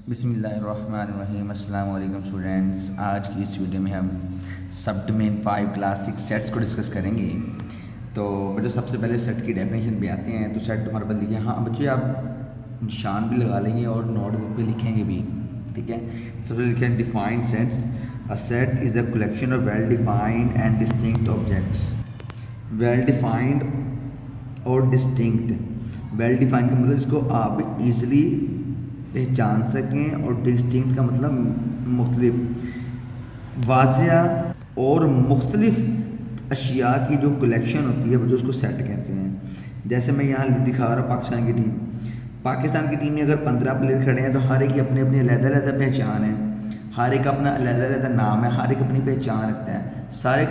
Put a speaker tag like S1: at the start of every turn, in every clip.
S1: बिस्मिल्लाहिर्रहमानिर्रहीम। अस्सलाम वालेकुम स्टूडेंट्स। आज की इस वीडियो में हम सब डोमेन 5 क्लास 6 सेट्स को डिस्कस करेंगे। तो बच्चों सबसे पहले सेट की डेफिनेशन पे आते हैं। तो सेट हमारे पास लिखे, हाँ बच्चे आप निशान भी लगा लेंगे और नोटबुक पे लिखेंगे भी, ठीक है। सबसे लिखे defined sets. A set is a collection of well defined and distinct objects. Well defined और डिस्टिंक्ट। वेल डिफाइंड का मतलब इसको आप इजीली पहचान सकें, और डिस्टिंक्ट का मतलब मुख्तलिफ वाज़िया और मुख्तलिफ अशिया की जो कलेक्शन होती है जो उसको सेट कहते हैं। जैसे मैं यहाँ दिखा रहा हूँ पाकिस्तान की टीम में अगर 15 प्लेयर खड़े हैं तो हर एक की अपनी अपनी अलग-अलग पहचान है, हर एक अपना अलग-अलग नाम है, हर एक अपनी पहचान रखता है। सारे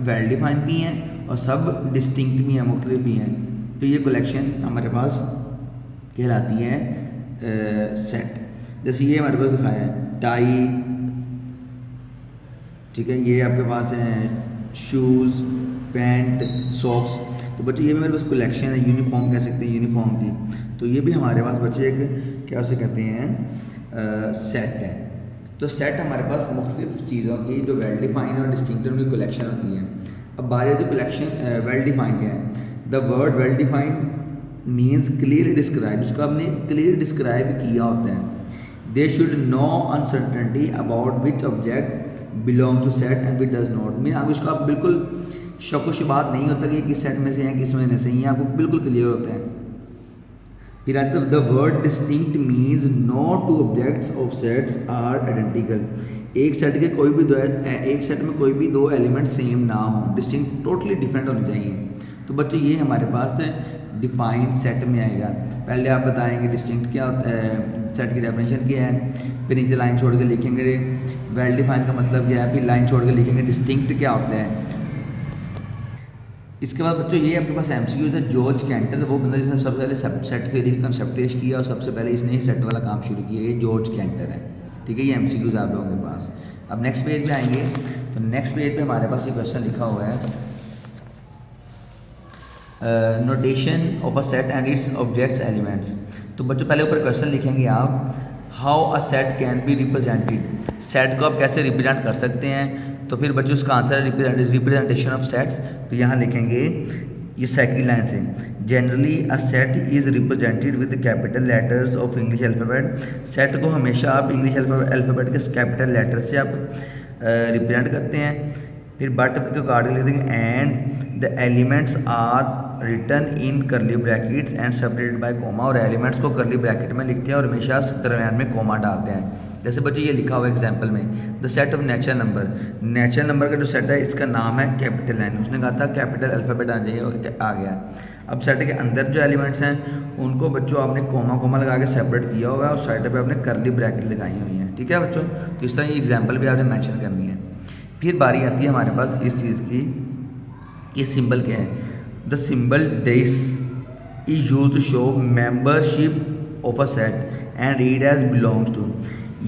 S1: वेल डिफाइंड भी हैं और सब डिस्टिंक्ट भी हैं, मुख्तलिफ भी हैं। तो ये कलेक्शन हमारे पास कहलाती है सेट। जैसे ये हमारे पास दिखाया है टाई, ठीक है, ये आपके पास है शूज़, पैंट, सॉक्स। तो बच्चे ये भी मेरे पास कलेक्शन है, यूनिफॉर्म कह सकते हैं, यूनिफॉर्म की। तो ये भी हमारे पास बच्चे एक क्या उसे कहते हैं सेट है। तो सेट हमारे पास मुख्तलिफ चीज़ों की जो वेल डिफाइंड और डिस्टिंक्ट उनकी कलेक्शन होती है। अब बात जो कलेक्शन वेल डिफाइंड है, the word well defined means clear describe, जिसको आपने क्लियर डिस्क्राइब किया होता है। They should no uncertainty about which object belong to set and which does not. Mean आप इसको आप बिल्कुल शक व शुबात नहीं होता कि किस सेट में से हैं किस में से नहीं है, आपको बिल्कुल क्लियर होता है। फिर आता है the word distinct means no two objects of sets are identical. एक सेट के कोई भी एक सेट में कोई भी दो एलिमेंट सेम ना हो, डिस्टिंक्ट टोटली डिफरेंट होने चाहिए। तो बच्चों ये हमारे पास डिफाइंड सेट में आएगा। पहले आप बताएंगे डिस्टिंक्ट क्या होता है, सेट की डेफिनेशन क्या है, फिर नीचे लाइन छोड़ के लिखेंगे वेल डिफाइंड का मतलब क्या है, फिर लाइन छोड़ के लिखेंगे डिस्टिंक्ट क्या होता है। इसके बाद बच्चों ये आपके पास एमसीक्यू था। जॉर्ज कैंटर, वो बंदा जिसने सबसे पहले सेट थ्योरी का कंसेप्ट पेश किया और सबसे पहले इसने ही सेट वाला काम शुरू किया, ये जॉर्ज कैंटर है, ठीक है। ये एमसीक्यूज आप लोगों के पास। अब नेक्स्ट पेज पे आएंगे तो नेक्स्ट पेज पे हमारे पास ये क्वेश्चन लिखा हुआ है, notation of a set and its objects elements. तो बच्चों पहले ऊपर क्वेश्चन लिखेंगे आप, how a set can be represented. Set को आप कैसे रिप्रेजेंट कर सकते हैं। तो फिर बच्चों उसका आंसर है रिप्रेजेंटेशन ऑफ सेट्स। तो यहाँ लिखेंगे ये सेकंड लाइन से, generally a set is represented with capital letters of English alphabet. Set को हमेशा आप इंग्लिश अल्फ़ाबेट के कैपिटल लेटर से आप रिप्रेजेंट करते हैं। फिर बट के कार्ड लिख देंगे and the elements are written in curly brackets and separated by comma. और एलिमेंट्स को करली ब्रैकेट में लिखते हैं और हमेशा दरम्यान में कोमा डालते हैं। जैसे बच्चे ये लिखा हुआ एग्जांपल में, the set of natural number. Natural number का जो सेट है इसका नाम है कैपिटल एन। उसने कहा था कैपिटल अल्फ़ाबेट आना चाहिए, आ गया। अब सेट के अंदर जो एलिमेंट्स हैं उनको बच्चों आपने कोमा कोमा लगा के सेपरेट किया होगा और साइड पर आपने करली ब्रैकेट लगाई हुई है, ठीक है बच्चों। तो इस तरह ये एग्जाम्पल भी आपने मैंशन करनी है। फिर बारी आती है हमारे पास इस चीज़ की, ये सिंबल क्या है। द सिंबल डेस is use to show membership of a set and read as belongs to.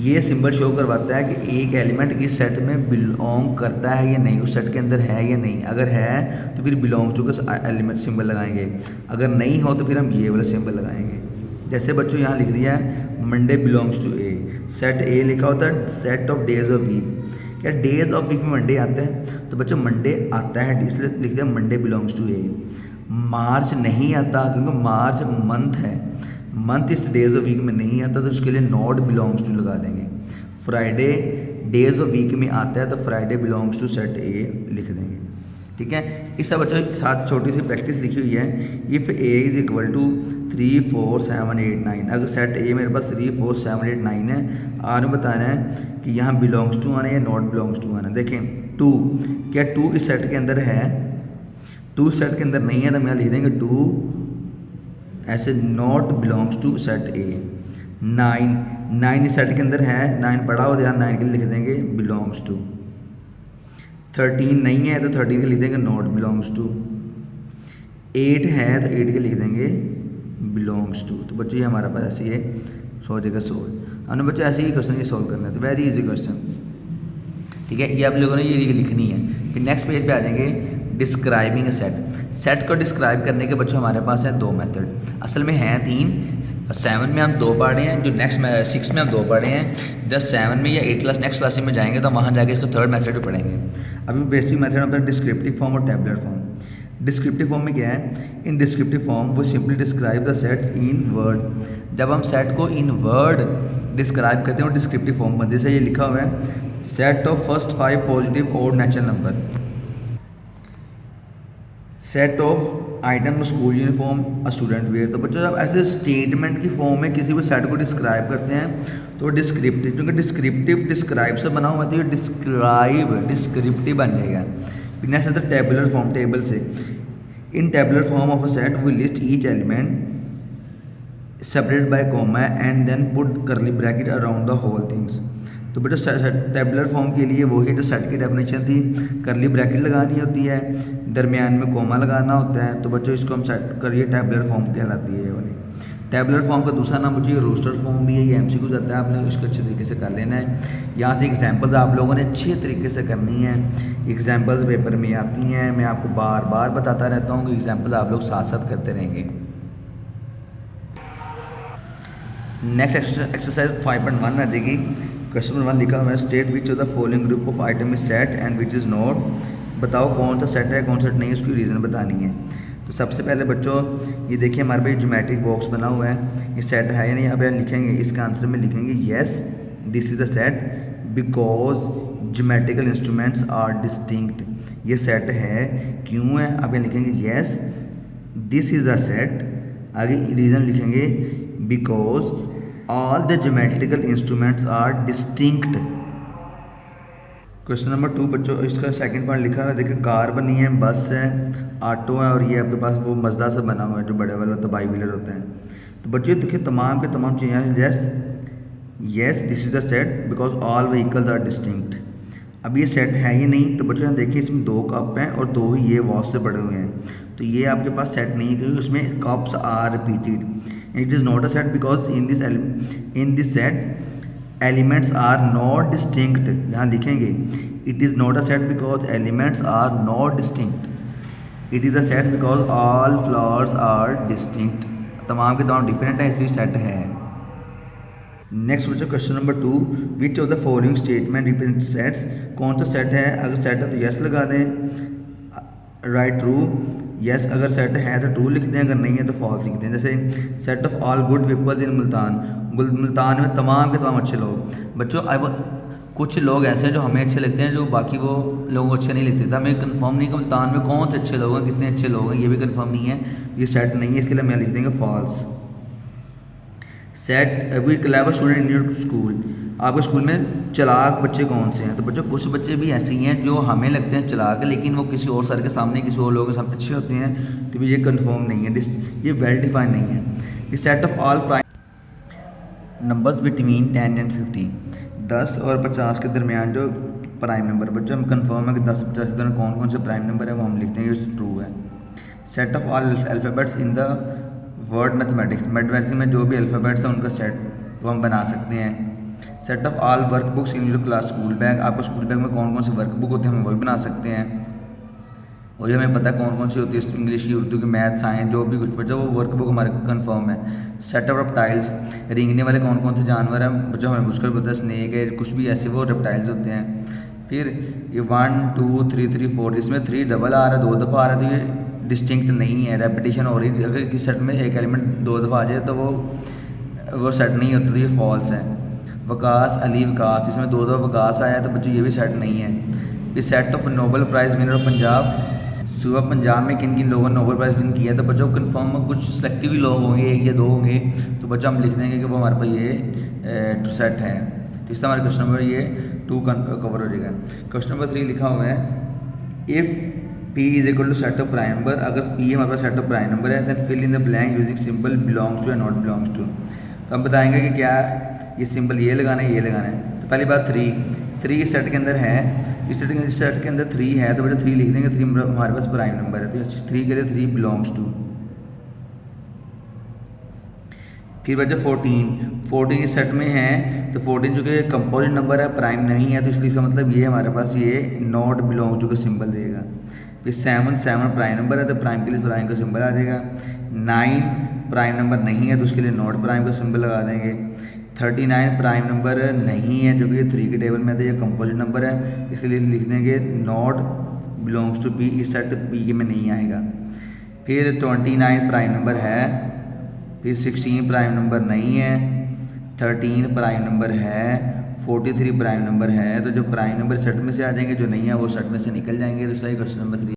S1: ये सिंबल शो करवाता है कि एक एलिमेंट किस सेट में बिलोंग करता है या नहीं, उस सेट के अंदर है या नहीं। अगर है तो फिर बिलोंग्स टू का एलिमेंट सिंबल लगाएंगे, अगर नहीं हो तो फिर हम ये वाला सिंबल लगाएंगे। जैसे बच्चों यहाँ लिख दिया है Monday belongs to A. Set A लिखा होता है set of days of week. क्या डेज ऑफ वीक में मंडे आता है, तो बच्चों मंडे आता है इसलिए लिख दिया मंडे बिलोंग्स टू ए। मार्च नहीं आता क्योंकि मार्च मंथ है, मंथ इस डेज ऑफ वीक में नहीं आता तो उसके लिए नॉट बिलोंग्स टू लगा देंगे। फ्राइडे डेज ऑफ वीक में आता है तो Friday belongs to set A लिख देंगे, ठीक है। इस सब बच्चों के साथ छोटी सी प्रैक्टिस लिखी हुई है। If A is equal to 3 4 7 8 9, अगर सेट ए मेरे पास 3 4 7 8 9 है, और बताना है कि यहाँ बिलोंग्स टू आना है या नॉट बिलोंग्स टू आना है। देखें टू, क्या टू इस सेट के अंदर है, टू सेट के अंदर नहीं है तो हम यहाँ लिख देंगे टू ऐसे not belongs to set A. 9 9 इस सेट के अंदर है, 9 पढ़ा हो तो यहाँ 9 के लिए लिख देंगे बिलोंग्स टू। 13 नहीं है तो 13 के लिख देंगे नॉट बिलोंग्स टू। 8 है तो 8 के लिख देंगे बिलोंग्स टू। तो बच्चों ये हमारा पास ऐसे ही है, 100 जगह सोल्व। हमने बच्चों ऐसे ही क्वेश्चन ये सोल्व करना है, तो वेरी इजी क्वेश्चन, ठीक है। ये आप लोगों ने ये लिखनी है। फिर नेक्स्ट पेज पे आ जाएंगे, डिस्क्राइबिंग ए सेट। सेट को डिस्क्राइब करने के बच्चों हमारे पास है 2 मेथड, असल में हैं 3। 7 में हम 2 पढ़े हैं, जो नेक्स्ट 6 में हम 2 पढ़े हैं। जब 7 में या 8 क्लास नेक्स्ट क्लास में जाएंगे तो वहाँ जाके इसको थर्ड मेथड भी पढ़ेंगे। अभी बेसिक मेथड होता है डिस्क्रिप्टिव फॉर्म और टेबुलर फॉर्म। डिस्क्रिप्टिव फॉर्म में क्या है, इन डिस्क्रिप्टिव फॉर्म वो simply describe the sets in word. जब हम सेट को इन वर्ड डिस्क्राइब करते हैं वो डिस्क्रिप्टिव फॉर्म बनते हैं। जैसे ये लिखा हुआ है सेट ऑफ फर्स्ट 5 पॉजिटिव और natural number, set of item school uniform student wear. तो बच्चों जब ऐसे स्टेटमेंट की फॉर्म में किसी भी सेट को डिस्क्राइब करते हैं तो डिस्क्रिप्टिव, क्योंकि डिस्क्रिप्टिव डिस्क्राइब से बना हुआ है तो ये डिस्क्रिप्टिव बन जाएगा। नेक्स्ट आता है टेबुलर फॉर्म, टेबल से। In tabular form of a set we list each element separated by comma and then put curly bracket around the whole things. तो बेटा टेबुलर फॉर्म के लिए वही जो सेट की डेफिनेशन थी, करली ब्रैकेट लगानी होती है, दरमियान में कॉमा लगाना होता है। तो बच्चों इसको हम सेट करिए टेबुलर फॉर्म कहलाती है ये वाली। टेबुलर फॉर्म का दूसरा नाम बच्चों ये रोस्टर फॉर्म भी है, ये एमसीक्यू जाता है, आपने इसको अच्छे तरीके से कर लेना है। यहाँ से एग्जांपल्स आप लोगों ने अच्छे तरीके से करनी है, एग्जांपल्स पेपर में आती हैं, मैं आपको बार बार बताता रहता हूँ कि एग्जांपल्स आप लोग साथ साथ करते रहेंगे। नेक्स्ट एक्सरसाइज 5.1 आ जाएगी। क्वेश्चन नंबर 1 लिखा हुआ है state which of the following group of item is set and which is not. बताओ कौन सा सेट है कौन सा सेट नहीं है, उसकी रीज़न बतानी है। तो सबसे पहले बच्चों ये देखिए हमारे पास ज्योमेट्रिक बॉक्स बना हुआ है, ये सेट है या नहीं। अब यहाँ लिखेंगे, इसका आंसर में लिखेंगे yes this is a set because geometrical instruments are distinct. ये सेट है, क्यों है? अब यहाँ लिखेंगे yes this is a set, आगे रीज़न लिखेंगे because all the geometrical instruments are distinct. Question number 2 बच्चों इसका सेकंड पार्ट लिखा हुआ है, देखिए कार बनी है, बस है, ऑटो है और ये आपके पास वो मजदा से बना हुआ है जो बड़े वाला होता है, बाई व्हीलर होता है। तो बच्चों देखिए तमाम के तमाम चीज़ें yes this is the set because all vehicles are distinct. अब ये सेट है ये नहीं, तो बच्चों यहाँ देखिए इसमें 2 कप हैं और 2 ही ये वॉश से बड़े हुए हैं, तो ये आपके पास सेट नहीं है क्योंकि उसमें cups are repeated. It is not a set because in this set elements are not distinct. यहाँ लिखेंगे it is not a set because elements are not distinct. It is a set because all flowers are distinct. तमाम के तमाम different है इसलिए set है। Next बच्चों question number 2 which of the following statement represent sets. कौन सा set है? अगर सेट है तो यस लगा दें, राइट ट्रू। यस अगर सेट है तो ट्रू लिख दें, अगर नहीं है तो फॉल्स लिख दें। जैसे set of all good peoples in Multan, Multan में तमाम के तमाम अच्छे लोग। बच्चों अब कुछ लोग ऐसे हैं जो हमें अच्छे लगते हैं जो बाकी वो लोगों को अच्छे नहीं लगते, तो हमें कंफर्म नहीं कि मुल्तान में कौन से अच्छे लोग हैं, कितने अच्छे लोग हैं, ये भी कंफर्म नहीं है, ये सेट नहीं है, इसके लिए मैं लिख देंगे false. Set we clever student in your school, आपके स्कूल में चालाक बच्चे कौन से हैं? तो बच्चों कुछ बच्चे भी ऐसे ही हैं जो हमें लगते हैं चालाक, लेकिन वो किसी और सर के सामने किसी और लोगों के सामने अच्छे होते हैं, तो ये कंफर्म नहीं है, ये वेल डिफाइंड नहीं है। ये set of all prime numbers between 10 and 50, 10 और 50 के दरमियान जो प्राइम नंबर, बच्चों हम कंफर्म है कि 10 50 के दरमियान कौन कौन से प्राइम नंबर है वो हम लिखते हैं, ये ट्रू है। Set of all alphabets in the word mathematics, mathematics में जो भी अल्फ़ाबेट्स हैं उनका सेट तो हम बना सकते हैं। Set of all work books in your class school bag, आपको स्कूल बैग में कौन कौन से वर्क बुक होते हैं हम वही बना सकते हैं, और ये हमें पता है कौन कौन सी होती है, इंग्लिश की, उर्दू की, मैथ, साइंस, जो भी कुछ बच्चा वो वर्क बुक हमारे कंफर्म है। सेट ऑफ रेप्टाइल्स, रेंगने वाले कौन कौन से जानवर हैं बच्चों हमें उसका भी पता है, स्नेक है, कुछ भी ऐसे वो रेप्टाइल्स होते हैं। फिर ये 1 2 3 3 4, इसमें 3 डबल आ रहा है, 2 दफ़ा आ रहा है, तो ये डिस्टिंक्ट नहीं है, रेपिटेशन हो रही है। अगर किसी सेट में एक एलिमेंट 2 दफ़ा आ जाए तो वो सेट नहीं होता, तो ये फॉल्स है। वकास अली वकास, इसमें 2 दफ़ा वकास आया है तो बच्चों ये भी सेट नहीं है। ये set of noble prize winner of Punjab, सुबह पंजाब में किन किन लोगों ने नोबल प्राइज़ विन किया, तो बच्चों कंफर्म कुछ सिलेक्टिव लोग होंगे, 1 या 2 होंगे, तो बच्चों हम लिख देंगे कि वो हमारे पास ये सेट है। तो इसका हमारा क्वेश्चन नंबर ये 2 कवर हो जाएगा। क्वेश्चन नंबर 3 लिखा हुआ है if P is equal to set of prime number, अगर P हमारे पास सेट ऑफ प्राइम नंबर है then fill in the blank using symbol belongs to या नॉट बिलोंग्स टू। तो हम बताएंगे कि क्या ये सिंबल ये लगाना है, ये लगाना है। तो पहली बात 3 इस सेट के अंदर है, इस सेट के अंदर 3 है, तो बेटा 3 लिख देंगे, 3 हमारे पास प्राइम नंबर है, तो 3 के लिए 3 बिलोंग्स टू। फिर बच्चा 14 इस सेट में है, तो 14 जो कि कंपोजिट नंबर है, प्राइम नहीं है, तो इसलिए इसका मतलब ये हमारे पास ये नॉट बिलोंग टू का सिंबल देगा। फिर 7 प्राइम नंबर है तो प्राइम के लिए प्राइम का सिंबल आ जाएगा। 9 प्राइम नंबर नहीं है तो उसके लिए नॉट प्राइम का सिंबल लगा देंगे। 39 प्राइम नंबर नहीं है जो कि 3 के टेबल में था, ये कंपोजिट नंबर है, इसके लिए लिख देंगे नॉट बिलोंग्स टू पी, इस सेट पी के में नहीं आएगा। फिर 29 प्राइम नंबर है, फिर 16 प्राइम नंबर नहीं है, 13 प्राइम नंबर है, 43 प्राइम नंबर है। तो जो प्राइम नंबर सेट में से आ जाएंगे, जो नहीं है वो सेट में से निकल जाएंगे। तो सही क्वेश्चन नंबर 3।